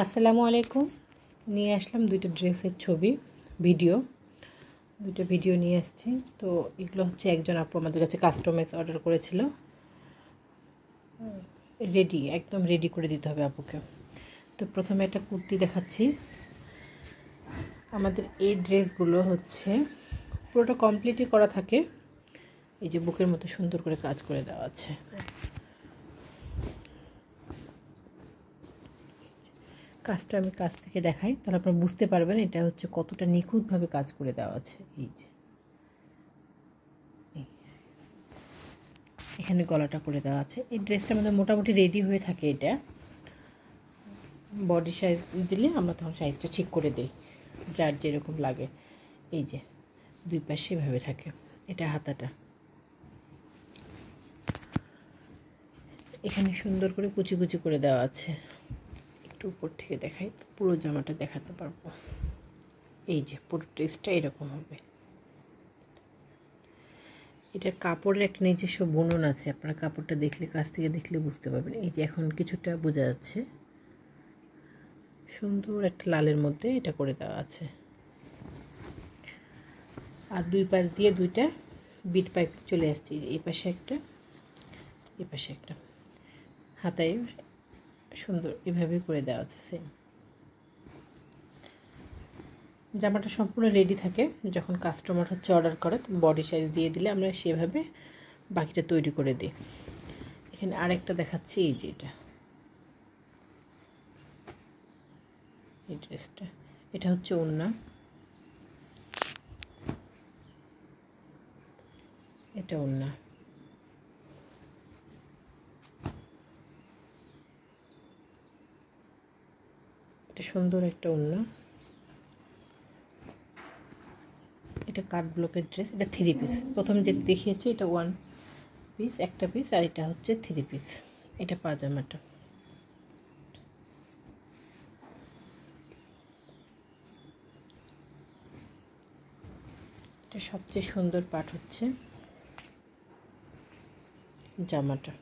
আসসালামু আলাইকুম। নিয়ে আসলাম দুইটা ড্রেসের ছবি দুটো ভিডিও নিয়ে আসছি। তো এগুলো হচ্ছে একজন আপু আমাদের কাছে কাস্টমাইজ অর্ডার করেছিল। একদম রেডি করে দিতে হবে আপুকে। তো প্রথমে একটা কুর্তি দেখাচ্ছি। আমাদের এই ড্রেসগুলো হচ্ছে পুরোটা কমপ্লিটই করা থাকে। এই যে বুকের মতো সুন্দর করে কাজ করে দেওয়া আছে। কাজটা আমি কাছ থেকে দেখাই, তাহলে আপনারা বুঝতে পারবেন এটা হচ্ছে কতটা নিখুঁতভাবে কাজ করে দেওয়া আছে। এই যে এখানে গলাটা করে দেওয়া আছে। এই ড্রেসটা আমাদের মোটামুটি রেডি হয়ে থাকে। এটা বডি সাইজ দিলে আমরা তখন সাইজটা ঠিক করে দিই, যার যেরকম লাগে। এই যে দুই পাশে এভাবে থাকে। এটা হাতাটা, এখানে সুন্দর করে কুচি কুচি করে দেওয়া আছে। একটু উপর থেকে দেখাই, পুরো জামাটা দেখাতে পারবো। এই যে পুরো ড্রেসটা এরকম হবে। এটার কাপড়ের একটা নিজস্ব বুনন আছে, আপনারা কাপড়টা দেখলে, কাছ থেকে দেখলে বুঝতে পারবেন। এই যে এখন কিছুটা বোঝা যাচ্ছে, সুন্দর একটা লালের মধ্যে এটা করে দেওয়া আছে। আর দুই পাশ দিয়ে দুইটা বিট পাইপ চলে আসছে। এই পাশে একটা, এই পাশে একটা, হাতায় সুন্দর এভাবে করে দেওয়া আছে। সেম জামাটা সম্পূর্ণ রেডি থাকে। যখন কাস্টমার হচ্ছে অর্ডার করে, বডি সাইজ দিয়ে দিলে আমরা সেভাবে বাকিটা তৈরি করে দিই। এখানে আরেকটা দেখাচ্ছি। এই যে এই ড্রেসটা, এটা হচ্ছে ওড়না, এটা ওড়না। এটা সুন্দর একটা ওড়না। এটা কাট ব্লকের ড্রেস। এটা 3 পিস। প্রথম যেটা দেখিয়েছি এটা 1 পিস, একটা পিস, আর এটা হচ্ছে 3 পিস। এটা পাজামাটা। এটা সবচেয়ে সুন্দর পার্ট হচ্ছে জামাটা।